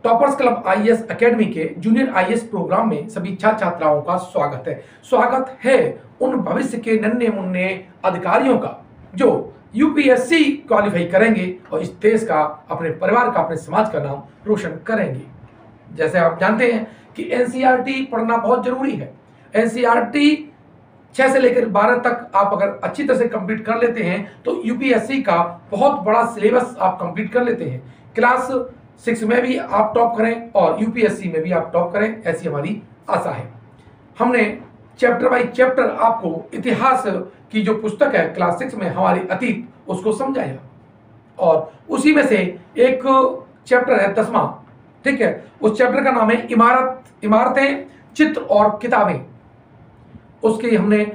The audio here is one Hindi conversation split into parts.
टॉपर्स क्लब आईएएस एकेडमी के जूनियर आईएएस प्रोग्राम में सभी छात्र छात्राओं का स्वागत है उन भविष्य के नन्हे मुन्ने अधिकारियों का जो यूपीएससी क्वालिफाई करेंगे और इस देश का, अपने परिवार का, अपने समाज का नाम रोशन करेंगे। जैसे आप जानते हैं कि एनसीईआरटी पढ़ना बहुत जरूरी है। एनसीईआरटी 6 से लेकर 12 तक आप अगर अच्छी तरह से कंप्लीट कर लेते हैं तो यूपीएससी का बहुत बड़ा सिलेबस आप कंप्लीट कर लेते हैं। क्लास 6 में भी आप टॉप करें और यूपीएससी में भी आप टॉप करें, ऐसी हमारी आशा है। हमने चैप्टर बाय चैप्टर आपको इतिहास की जो पुस्तक है क्लास 6 में हमारे अतीत, उसको समझाया और उसी में से एक चैप्टर है 10वां, ठीक है। उस चैप्टर का नाम है इमारतें, चित्र और किताबें। उसके हमने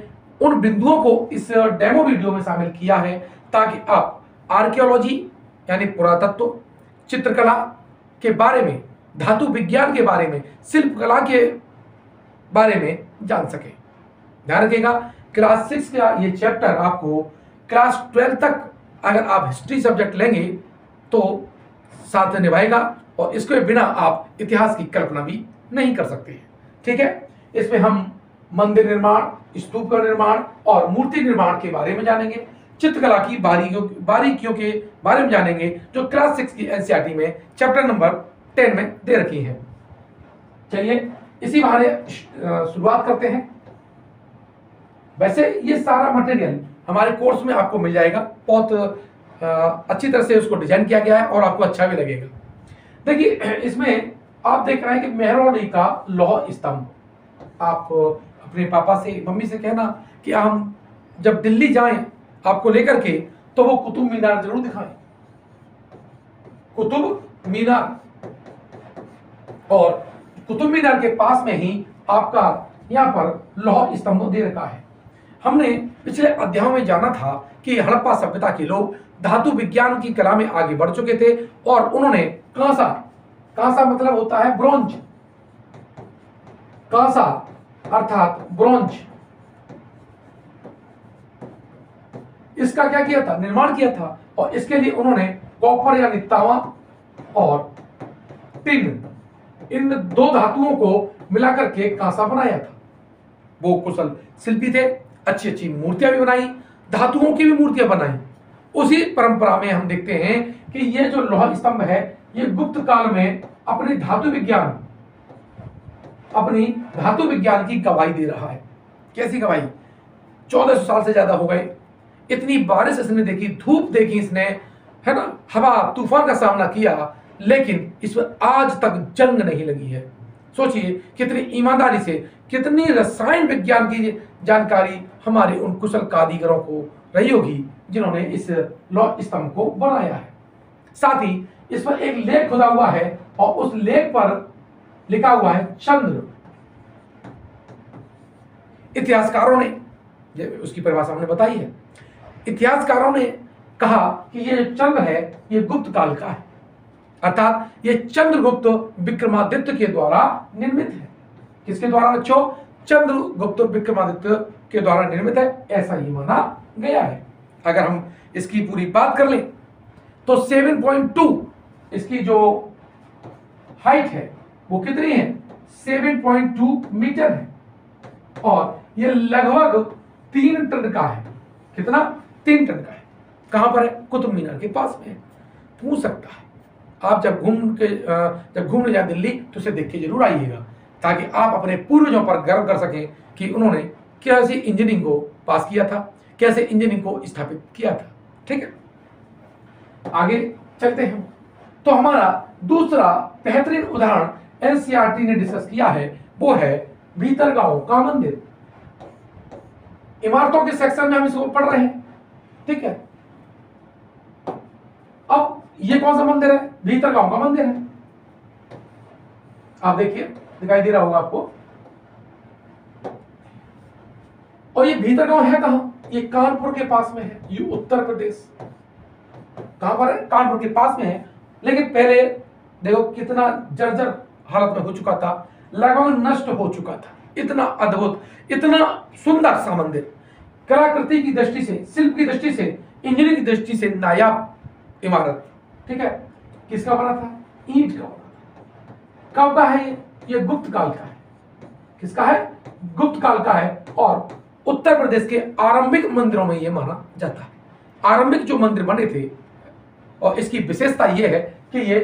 उन बिंदुओं को इस डेमो वीडियो में शामिल किया है ताकि आप आर्कियोलॉजी यानी पुरातत्व, चित्रकला के बारे में, धातु विज्ञान के बारे में, शिल्पकला के बारे में जान सके। ध्यान रखिएगा, क्लास 6 का ये चैप्टर आपको क्लास 12 तक अगर आप हिस्ट्री सब्जेक्ट लेंगे तो साथ निभाएगा और इसके बिना आप इतिहास की कल्पना भी नहीं कर सकते हैं, ठीक है। इसमें हम मंदिर निर्माण, स्तूप का निर्माण और मूर्ति निर्माण के बारे में जानेंगे, चित्रकला की बारीकियों के बारे में जानेंगे जो क्लास 6 की एनसीईआरटी में चैप्टर नंबर 10 में दे रखी है। चलिए इसी बहाने शुरुआत करते हैं। वैसे ये सारा मटेरियल हमारे कोर्स में आपको मिल जाएगा, बहुत अच्छी तरह से उसको डिजाइन किया गया है और आपको अच्छा भी लगेगा। देखिए इसमें आप देख रहे हैं कि मेहरौली का लौह स्तंभ। आप अपने पापा से, मम्मी से कहना कि हम जब दिल्ली जाएं आपको लेकर के तो वो कुतुब मीनार जरूर दिखाएं, कुतुब मीनार। और कुतुब मीनार के पास में ही आपका यहाँ पर लौह स्तंभ दे रखा है। हमने पिछले अध्यायों में जाना था कि हड़प्पा सभ्यता के लोग धातु विज्ञान की कला में आगे बढ़ चुके थे और उन्होंने कांसा मतलब होता है ब्रोंज, कांसा अर्थात ब्रोंज, इसका क्या किया था, निर्माण किया था। और इसके लिए उन्होंने कॉपर यानी तांबा और टिन, इन दो धातुओं को मिलाकर के कांसा बनाया था। वो कुशल शिल्पी थे, अच्छी अच्छी मूर्तियां भी बनाई, धातुओं की भी मूर्तियां बनाई। उसी परंपरा में हम देखते हैं कि ये जो लौह स्तंभ है ये गुप्त काल में अपनी धातु विज्ञान की गवाही दे रहा है। कैसी गवाही? 1400 साल से ज्यादा हो गए, इतनी बारिश इसने देखी, धूप देखी इसने, है ना, हवा तूफान का सामना किया, लेकिन इस पर आज तक जंग नहीं लगी है। सोचिए कितनी ईमानदारी से, कितनी रसायन विज्ञान की जानकारी हमारे उन कुशल कारीगरों को रही होगी जिन्होंने इस लौह स्तंभ को बनाया है। साथ ही इस पर एक लेख खुदा हुआ है और उस लेख पर लिखा हुआ है चंद्र। इतिहासकारों ने, उसकी परिभाषा हमने बताई है, इतिहासकारों ने कहा कि ये जो चंद्र है ये गुप्त काल का है, अर्थात ये चंद्रगुप्त विक्रमादित्य के द्वारा निर्मित है। किसके द्वारा बच्चों? चंद्रगुप्त विक्रमादित्य के द्वारा निर्मित है, ऐसा ही माना गया है। अगर हम इसकी पूरी बात कर लें तो 7.2 इसकी जो हाइट है वो कितनी है? 7.2 मीटर है और ये लगभग 3 टन का है। कितना? 3 टन का है। कहां पर है? कुतुब मीनार के पास में है। पूछ सकता है, आप जब घूमने जाए दिल्ली तो उसे देख के जरूर आइएगा ताकि आप अपने पूर्वजों पर गर्व कर सकें कि उन्होंने कैसे इंजीनियरिंग को पास किया था, कैसे इंजीनियरिंग को स्थापित किया था। ठीक है, आगे चलते हैं। तो हमारा दूसरा बेहतरीन उदाहरण एनसीईआरटी ने डिस्कस किया है वो है भीतरगांव का मंदिर। इमारतों के सेक्शन में हम इसको पढ़ रहे हैं, ठीक है। अब ये कौन सा मंदिर है? भीतरगांव का मंदिर है। आप देखिए, दिखाई दे रहा होगा आपको। और ये भीतरगांव है कहां? ये कानपुर के पास में है, ये उत्तर प्रदेश। कहां पर है? कानपुर के पास में है। लेकिन पहले देखो कितना जर्जर हालत में हो चुका था, लगभग नष्ट हो चुका था। इतना अद्भुत, इतना सुंदर सा मंदिर, कलाकृति की दृष्टि से, शिल्प की दृष्टि से, इंजीनियरिंग की दृष्टि से नायाब इमारत, ठीक है। किसका बना था? ईंट का बना था। कब का है ये गुप्त काल का है। किसका है? गुप्त काल का है। और उत्तर प्रदेश के आरंभिक मंदिरों में यह माना जाता है। आरंभिक जो मंदिर बने थे, और इसकी विशेषता यह है कि ये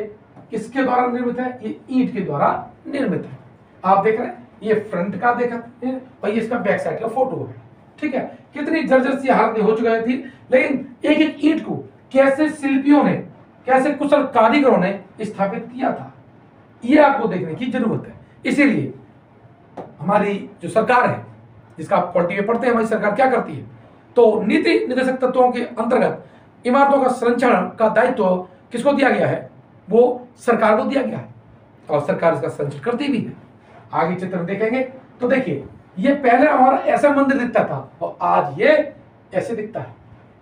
किसके द्वारा निर्मित है? ये ईंट के द्वारा निर्मित है। आप देख रहे हैं ये फ्रंट का देखा है और ये इसका बैक साइड का फोटो है। ठीक है, कितनी जर्जर सी हालत में हो चुकी थी, लेकिन एक एक ईंट को कैसे शिल्पियों ने, कैसे कुशल कारीगरों ने स्थापित किया था, ये आपको देखने की जरूरत है। इसीलिए हमारी जो सरकार है, जिसका आप पॉलिटी में पढ़ते हैं, हमारी सरकार क्या करती है, तो नीति निर्देशक तत्वों के अंतर्गत इमारतों का संरक्षण का दायित्व किसको दिया गया है? वो सरकार को दिया गया है और सरकार इसका संरक्षण करती भी है। आगे चित्र देखेंगे तो देखिए, ये पहले हमारा ऐसा मंदिर दिखता था और आज ये ऐसे दिखता है।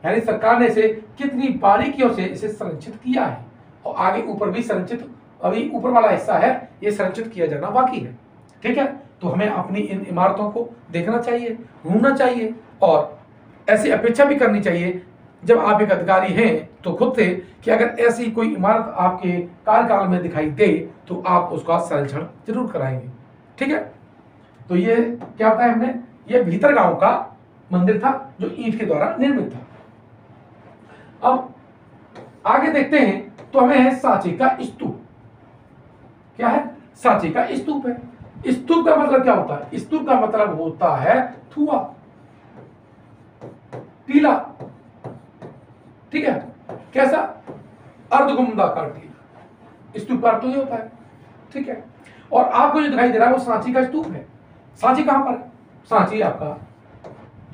यानी सरकार ने इसे कितनी बारीकियों से इसे संरक्षित किया है और आगे ऊपर भी संरक्षित, अभी ऊपर वाला हिस्सा है ये संरक्षित किया जाना बाकी है। ठीक है, तो हमें अपनी इन इमारतों को देखना चाहिए, घूमना चाहिए और ऐसी अपेक्षा भी करनी चाहिए जब आप एक अधिकारी हैं तो खुद से, कि अगर ऐसी कोई इमारत आपके कार्यकाल में दिखाई दे तो आप उसका संरक्षण जरूर कराएंगे। ठीक है, तो ये क्या बताया हमने, ये भीतर गांव का मंदिर था जो ईंट के द्वारा निर्मित था। अब आगे देखते हैं तो हमें है सांची का स्तूप। क्या है? सांची का स्तूप है। स्तूप का मतलब क्या होता है? स्तूप का मतलब होता है थुआ, टीला। ठीक है, कैसा? अर्धगुंडाकार टीला। स्तूप का अर्थ ये होता है। ठीक है, और आपको जो दिखाई दे रहा है वो सांची का स्तूप है। सांची कहां पर? सांची आपका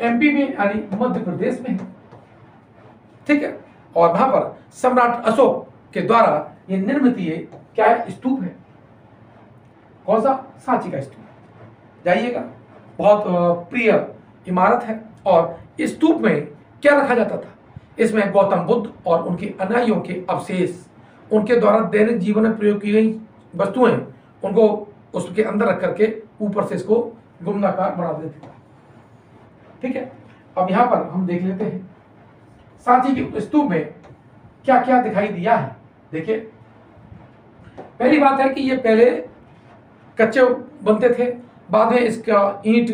एमपी में यानी मध्य प्रदेश में है। ठीक है, और वहां पर सम्राट अशोक के द्वारा ये निर्मित ये क्या है? स्तूप है। कौन सा? सांची का स्तूप। जाइएगा, बहुत प्रिय इमारत है। और स्तूप में क्या रखा जाता था? इसमें गौतम बुद्ध और उनके अनुयायियों के अवशेष, उनके द्वारा दैनिक जीवन में प्रयोग की गई वस्तुएं, उनको उसके अंदर रख करके ऊपर से इसको गुंडाकार बना देते थे। ठीक है, अब यहां पर हम देख लेते हैं सांची के स्तूप में क्या क्या दिखाई दिया है। देखिए, पहली बात है कि ये पहले कच्चे बनते थे, बाद में इसका ईंट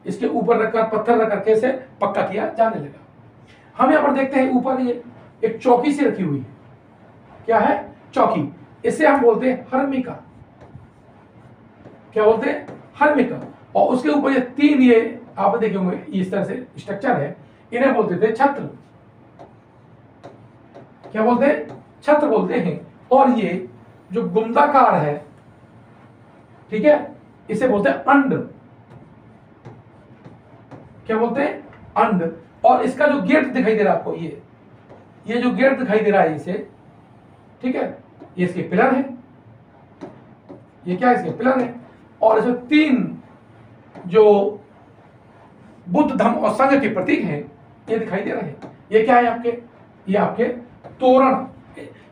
इसके ऊपर रखकर, पत्थर रख करके इसे पक्का किया जाने लगा। हम यहाँ पर देखते हैं ऊपर ये एक चौकी सी रखी हुई है। क्या है? चौकी। इसे हम बोलते हैं हर्मिका। क्या बोलते हैं? हर्मिका। और उसके ऊपर ये तीन, ये आप देखे होंगे इस तरह से स्ट्रक्चर है, इन्हें बोलते थे छत्र। क्या बोलते हैं? छत्र बोलते हैं। और ये जो गुंडाकार है, ठीक है, इसे बोलते हैं अंड। क्या बोलते हैं? अंड। और इसका जो गेट दिखाई दे रहा है आपको, ये जो गेट दिखाई दे रहा है इसे, ठीक है, ये इसके पिलर है। ये क्या है? इसके पिलर है। और इसमें तीन जो बुद्ध धम्म और संघ के प्रतीक हैं ये दिखाई दे रहे हैं। ये क्या है आपके? ये आपके तोरण,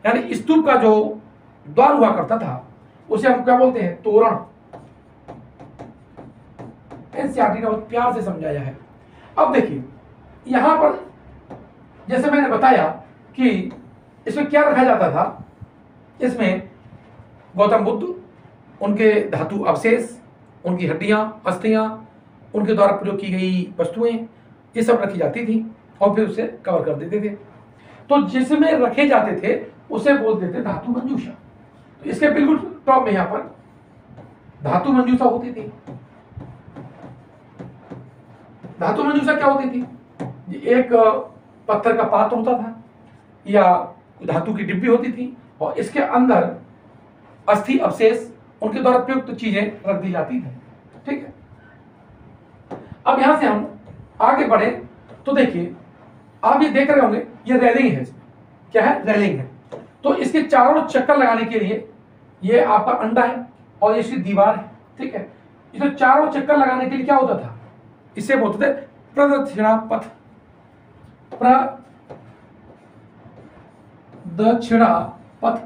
यानी स्तूप का जो द्वार हुआ करता था उसे हम क्या बोलते हैं? तोरण। एनसीईआरटी ने बहुत प्यार से समझाया है। अब देखिए, यहां पर जैसे मैंने बताया कि इसमें क्या रखा जाता था, इसमें गौतम बुद्ध, उनके धातु अवशेष, उनकी हड्डियां, अस्थियां, उनके द्वारा प्रयोग की गई वस्तुएं, ये सब रखी जाती थी और फिर उसे कवर कर देते थे। तो जिसमें रखे जाते थे उसे बोलते थे धातु मंजूषा। तो इसके बिल्कुल टॉप में यहां पर धातु मंजूषा होती थी। धातु मंजूषा क्या होती थी? एक पत्थर का पात्र होता था या धातु की डिब्बी होती थी और इसके अंदर अस्थि अवशेष, उनके द्वारा प्रयुक्त चीजें रख दी जाती थी। ठीक है, अब यहां से हम आगे बढ़े तो देखिए, आप ये देख रहे होंगे ये रेलिंग है। इसमें क्या है? रेलिंग है। तो इसके चारों चक्कर लगाने के लिए ये आपका अंडा है और ये इसकी दीवार है। ठीक है, इसे चारों चक्कर लगाने के लिए क्या होता था? इसे बोलते थे प्रदक्षिणा पथ। प्रदक्षिणा पथ।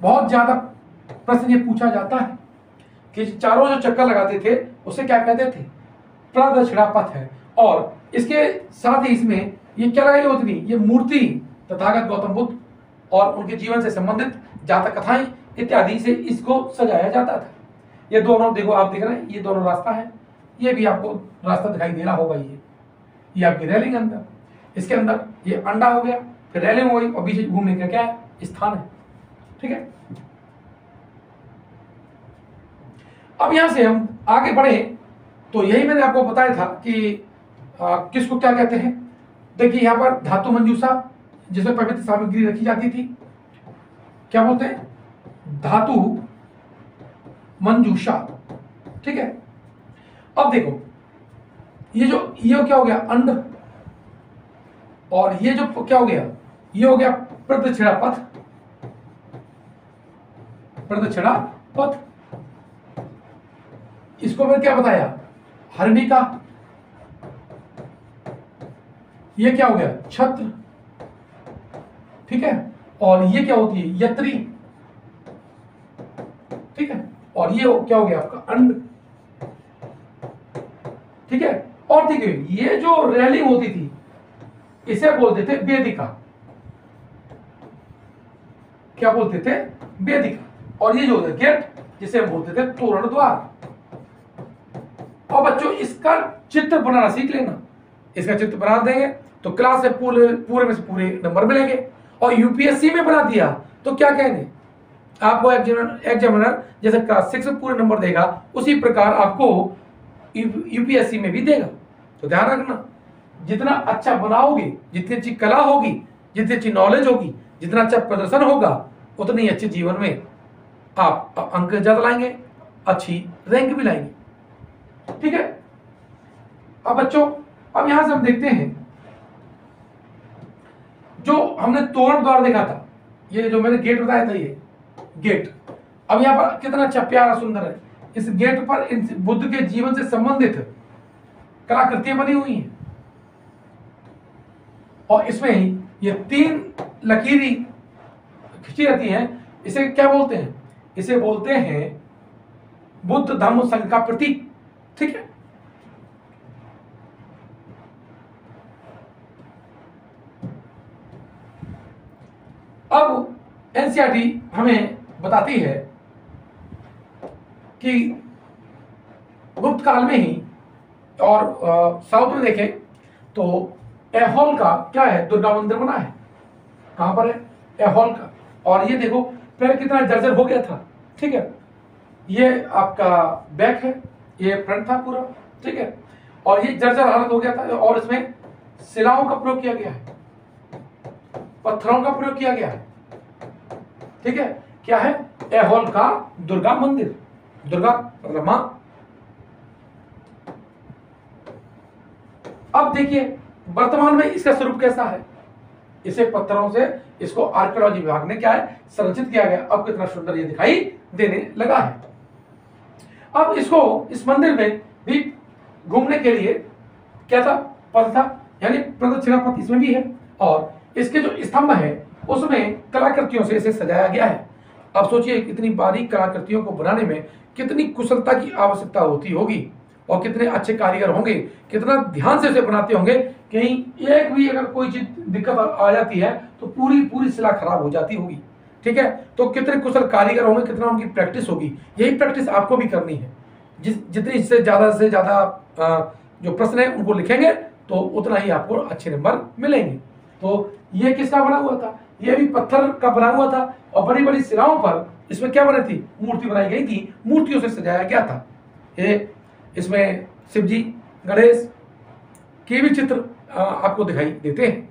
बहुत ज्यादा प्रश्न ये पूछा जाता है कि चारों जो चक्कर लगाते थे उसे क्या कहते थे? प्रदक्षिणा पथ है। और इसके साथ ही इसमें ये क्या लगाई होती थी? ये मूर्ति तथागत गौतम बुद्ध और उनके जीवन से संबंधित जातक कथाएं इत्यादि से इसको सजाया जाता था। ये दोनों देखो, आप देख रहे हैं ये दोनों रास्ता है, ये भी आपको रास्ता दिखाई दे रहा होगा। ये आपकी रेलिंग अंदर, इसके अंदर ये अंडा हो गया, फिर रेलिंग हो गई और बीच घूमने का क्या है, स्थान है। ठीक है, अब यहां से हम आगे बढ़े तो यही मैंने आपको बताया था कि किसको क्या कहते हैं। देखिए यहां पर धातु मंजूषा, जिसमें पवित्र सामग्री रखी जाती थी, क्या बोलते हैं, धातु मंजूषा। ठीक है, अब देखो ये क्या हो गया, अंड, और ये जो क्या हो गया, ये हो गया प्रदक्षिणा पथ। प्रदक्षिणा पथ, इसको मैंने क्या बताया, हरिणिका। ये क्या हो गया, छत्र। ठीक है, और ये क्या होती है, यत्री। ठीक है, और ये क्या हो गया आपका अंड। ठीक है, और देखिए ये जो रेलिंग होती थी इसे बोलते थे वेदिका। क्या बोलते थे, वेदिका। और ये जो गेट जिसे हम बोलते थे तोरण द्वार। और बच्चों इसका चित्र बनाना सीख लेना, इसका चित्र बना देंगे तो क्लास से पूरे में से पूरे नंबर मिलेंगे। और यूपीएससी में बना दिया तो क्या कहेंगे, आपको एग्जामिनर जैसे क्लास 6 में पूरे नंबर देगा उसी प्रकार आपको यूपीएससी में भी देगा। तो ध्यान रखना, जितना अच्छा बनाओगे, जितनी अच्छी कला होगी, जितनी अच्छी नॉलेज होगी, जितना अच्छा प्रदर्शन होगा, उतनी अच्छे जीवन में आप अंक ज्यादा लाएंगे, अच्छी रैंक भी लाएंगे। ठीक है, अब बच्चों अब यहां से हम देखते हैं जो हमने तोरण द्वार देखा था, ये जो मैंने गेट बताया था, ये गेट। अब यहां पर कितना अच्छा प्यारा सुंदर है, इस गेट पर बुद्ध के जीवन से संबंधित कलाकृतियां बनी हुई हैं। और इसमें ही ये 3 लकीरी खिंची रहती हैं। इसे क्या बोलते हैं, इसे बोलते हैं बुद्ध धम्म संघ का प्रतीक। ठीक है, अब एनसीईआरटी हमें बताती है कि गुप्त काल में ही, और साउथ में देखें तो ऐहोल का क्या है, दुर्गा मंदिर बना है। कहां पर है, ऐहोल का। और ये देखो पहले कितना जर्जर हो गया था। ठीक है, ये आपका बैक है, ये फ्रंट था पूरा। ठीक है, और ये जर्जर हालत हो गया था, और इसमें शिलाओं का प्रयोग किया गया है, पत्थरों का प्रयोग किया गया है। ठीक है, क्या है, ऐहोल का दुर्गा मंदिर, दुर्गा रमा। अब देखिए वर्तमान में इसका स्वरूप कैसा है, इसे पत्थरों से इसको आर्कियोलॉजी विभाग ने क्या है, संरचित किया गया। अब कितना सुंदर ये दिखाई देने लगा है। अब इसको इस मंदिर में भी घूमने के लिए क्या था, पथ था, यानी प्रदक्षिणा पथ इसमें भी है। और इसके जो स्तंभ है उसमें कलाकृतियों से इसे सजाया गया है। अब सोचिए इतनी बारीक कलाकृतियों को बनाने में कितनी कुशलता की आवश्यकता होती होगी, और कितने अच्छे कारीगर होंगे, कितना ध्यान से इसे बनाते होंगे। कहीं एक भी अगर कोई चीज दिक्कत आ जाती है तो पूरी शिला खराब हो जाती होगी। ठीक है, तो कितने कुशल कारीगर होंगे, कितना उनकी प्रैक्टिस होगी। यही प्रैक्टिस आपको भी करनी है। जितनी इससे ज्यादा जो प्रश्न है उनको लिखेंगे तो उतना ही आपको अच्छे नंबर मिलेंगे। तो ये किसका बना हुआ था, ये भी पत्थर का बना हुआ था, और बड़ी बड़ी शिलाओं पर इसमें क्या बनी थी, मूर्ति बनाई गई थी, मूर्तियों से सजाया गया था। ये इसमें शिव जी, गणेश के भी चित्र आपको दिखाई देते हैं।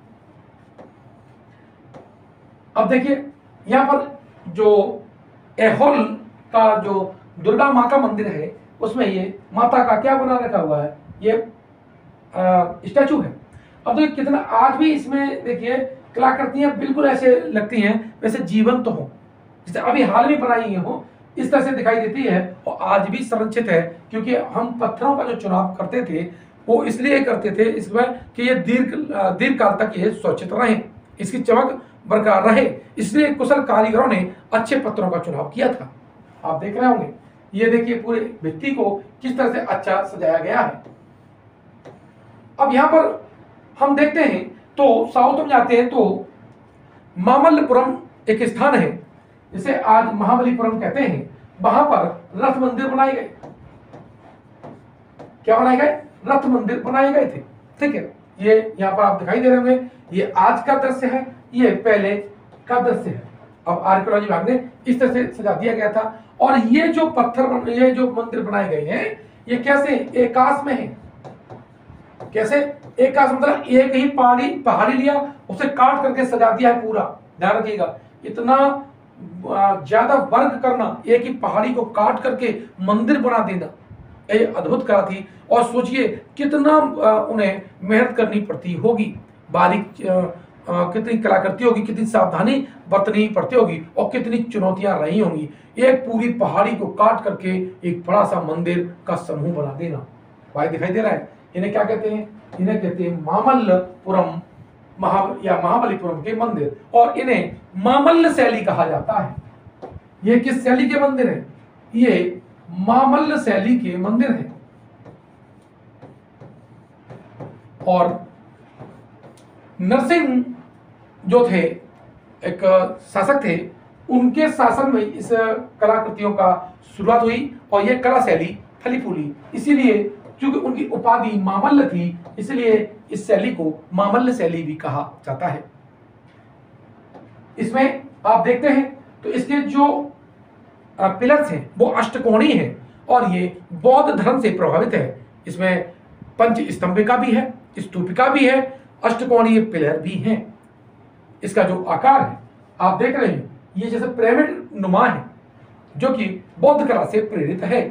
अब देखिए यहां पर जो ऐहोल का जो दुर्गा माँ का मंदिर है उसमें ये माता का क्या बना रखा हुआ है, ये स्टैचू है। अब देखिए कितना आज भी इसमें देखिए कलाकृतियां बिल्कुल ऐसे लगती हैं वैसे जीवंत हो, जैसे अभी हाल में बनाई हो इस तरह से दिखाई देती है। और आज भी संरक्षित है, क्योंकि हम पत्थरों का जो चुनाव करते थे वो इसलिए करते थे इसमें कि ये दीर्घ काल तक ये सुरक्षित रहे, इसकी चमक बरकरार रहे, इसलिए कुशल कारीगरों ने अच्छे पत्थरों का चुनाव किया था। आप देख रहे होंगे, ये देखिए पूरे भित्ति को किस तरह से अच्छा सजाया गया है। अब यहां पर हम देखते हैं तो साउथ में जाते हैं तो मामल्लपुरम एक स्थान है, जिसे आज महाबलीपुरम कहते हैं, वहां पर रथ मंदिर बनाए गए। क्या बनाए गए? रथ मंदिर बनाए गए थे। ठीक है, ये यहां पर आप दिखाई दे रहे होंगे, ये आज का दृश्य है, ये पहले का दृश्य है। अब आर्कियोलॉजी विभाग ने इस तरह से सजा दिया गया था। और ये जो पत्थर, ये जो मंदिर बनाए गए हैं, ये कैसे एकाश में है। कैसे एकाश? मतलब एक ही पहाड़ी लिया, उसे काट करके सजा दिया है पूरा। ध्यान रखिएगा, इतना ज्यादा वर्क करना, एक ही पहाड़ी को काट करके मंदिर बना देना, ये अद्भुत कला थी। और सोचिए कितना उन्हें मेहनत करनी पड़ती होगी, बारीक कितनी कलाकृति होगी, कितनी सावधानी बरतनी पड़ती होगी, और कितनी चुनौतियां रही होंगी। एक पूरी पहाड़ी को काट करके एक बड़ा सा मंदिर का समूह बना देना। भाई दिखाई दे रहा है, इन्हें क्या कहते हैं? इन्हें कहते हैं मामल्लपुरम या महाबलीपुरम के मंदिर, और इन्हें मामल्ल शैली कहा जाता है। ये किस शैली के मंदिर है? ये मामल्ल शैली के मंदिर हैं। और नरसिंह जो थे, एक शासक थे, उनके शासन में इस कलाकृतियों का शुरुआत हुई, और यह कला शैली फली फूली। इसीलिए क्योंकि उनकी उपाधि मामल्ल थी, इसलिए इस शैली को मामल्ल शैली भी कहा जाता है। इसमें आप देखते हैं तो इसके जो पिलर्स हैं वो अष्टकोणीय हैं, और ये बौद्ध धर्म से प्रभावित है। इसमें पंच स्तंभिका भी है, स्तूपिका भी है, अष्टकोणीय पिलर भी हैं। इसका जो आकार है आप देख रहे हैं, ये जैसे पिरामिड नुमा है, जो कि बौद्ध कला से प्रेरित है।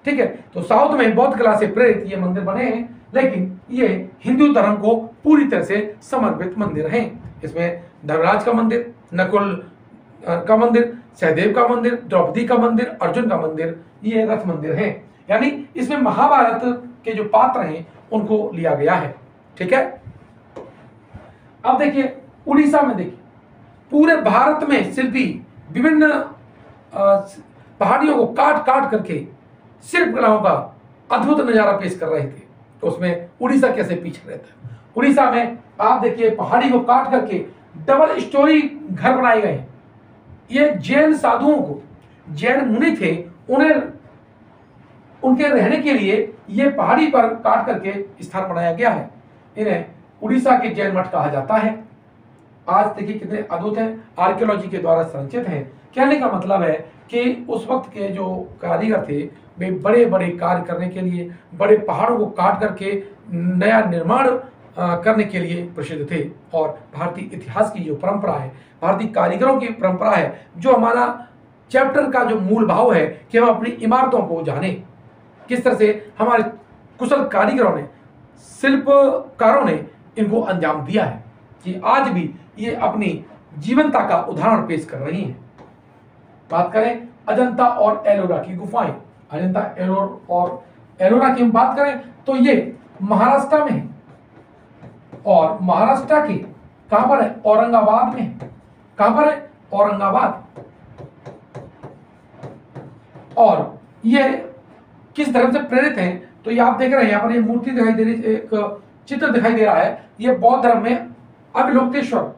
ठीक है, तो साउथ में बौद्ध कला से प्रेरित ये मंदिर बने हैं, लेकिन ये हिंदू धर्म को पूरी तरह से समर्पित मंदिर हैं। इसमें धर्मराज का मंदिर, नकुल का मंदिर, सहदेव का मंदिर, द्रौपदी का मंदिर, अर्जुन का मंदिर, ये रथ मंदिर है। यानी इसमें महाभारत के जो पात्र हैं उनको लिया गया है। ठीक है, अब देखिए उड़ीसा में, देखिए पूरे भारत में शिल्पी विभिन्न पहाड़ियों को काट काट करके शिल्प कलाओं का अद्भुत नजारा पेश कर रहे थे। तो उसमें उड़ीसा कैसे पीछे रहता है? उड़ीसा में आप देखिए पहाड़ी को काट करके डबल स्टोरी घर बनाए गए हैं। ये जैन साधुओं को, जैन मुनि थे, उन्हें उनके रहने के लिए ये पहाड़ी पर काट करके स्थान बनाया गया है। इन्हें उड़ीसा के जैन मठ कहा जाता है। आज देखिए कितने अद्भुत हैं, आर्कियोलॉजी के द्वारा संरक्षित हैं। कहने का मतलब है कि उस वक्त के जो कारीगर थे वे बड़े बड़े कार्य करने के लिए, बड़े पहाड़ों को काट करके नया निर्माण करने के लिए प्रसिद्ध थे। और भारतीय इतिहास की जो परंपरा है, भारतीय कारीगरों की परंपरा है, जो हमारा चैप्टर का जो मूल भाव है कि हम अपनी इमारतों को जानें, किस तरह से हमारे कुशल कारीगरों ने, शिल्पकारों ने इनको अंजाम दिया है, कि आज भी ये अपनी जीवंतता का उदाहरण पेश कर रही हैं। बात करें अजंता और एलोरा की गुफाएं, अजंता और एलोरा की हम बात करें तो ये महाराष्ट्र में है, और महाराष्ट्र के कहां पर है? औरंगाबाद में है। कहां पर है? औरंगाबाद। और ये किस धर्म से प्रेरित हैं? तो ये आप देख रहे हैं, यहाँ पर ये मूर्ति दिखाई दे रही, एक चित्र दिखाई दे रहा है। ये बौद्ध धर्म में अविलोक्तेश्वर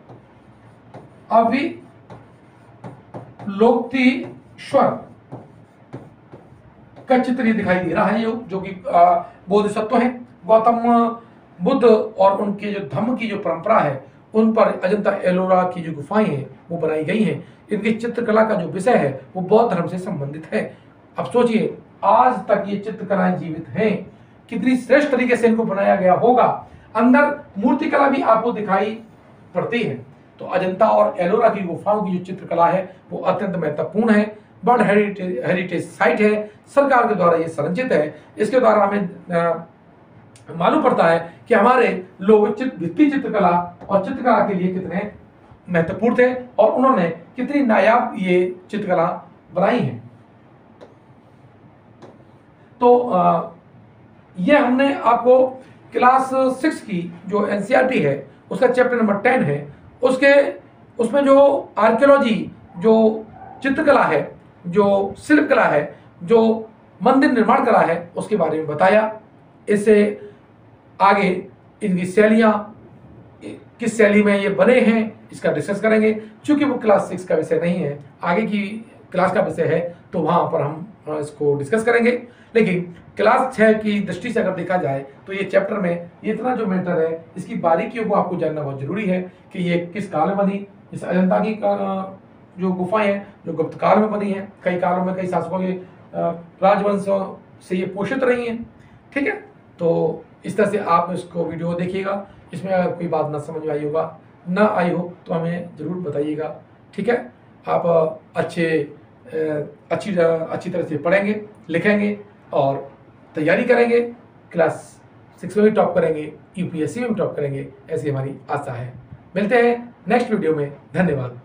का चित्र ये दिखाई दे रहा है, जो कि बोधिसत्व है। गौतम बुद्ध और उनके जो धम्म की जो परंपरा है, उन पर अजंता एलोरा की जो गुफाएं हैं वो बनाई गई हैं। इनकी चित्रकला का जो विषय है वो बौद्ध धर्म से संबंधित है। अब सोचिए आज तक ये चित्रकलाएं जीवित हैं, कितनी श्रेष्ठ तरीके से इनको बनाया गया होगा। अंदर मूर्तिकला भी आपको दिखाई पड़ती है। तो अजंता और एलोरा की गुफाओं की जो चित्रकला है वो अत्यंत महत्वपूर्ण है, वर्ल्ड हेरिटेज साइट है, सरकार के द्वारा ये संरक्षित है। इसके द्वारा हमें मालूम पड़ता है कि हमारे लोग भित्ति चित्रकला और चित्रकला के लिए कितने महत्वपूर्ण थे, और उन्होंने कितनी नायाब ये चित्रकला बनाई है। तो ये हमने आपको क्लास 6 की जो एनसीईआरटी है उसका चैप्टर नंबर 10 है, उसमें जो आर्कियोलॉजी, जो चित्रकला है, जो शिल्प कला है, जो मंदिर निर्माण कला है, उसके बारे में बताया। इससे आगे इनकी शैलियाँ, किस शैली में ये बने हैं इसका डिस्कस करेंगे। चूंकि वो क्लास 6 का विषय नहीं है, आगे की क्लास का विषय है, तो वहाँ पर हम इसको डिस्कस करेंगे। लेकिन क्लास 6 की दृष्टि से अगर देखा जाए तो ये चैप्टर में ये इतना जो मैटर है, इसकी बारीकियों को आपको जानना बहुत जरूरी है कि ये किस काल में बनी। इस अजंता की जो गुफाएं हैं जो गुप्त काल में बनी हैं, कई कालों में कई शासकों के राजवंशों से ये पोषित रही हैं। ठीक है, तो इस तरह से आप इसको वीडियो देखिएगा। इसमें अगर कोई बात ना समझ में आई होगा, ना आई हो तो हमें ज़रूर बताइएगा। ठीक है, आप अच्छी तरह से पढ़ेंगे, लिखेंगे और तैयारी करेंगे। क्लास 6 में भी टॉप करेंगे, यूपीएससी में भी टॉप करेंगे, ऐसी हमारी आशा है। मिलते हैं नेक्स्ट वीडियो में। धन्यवाद।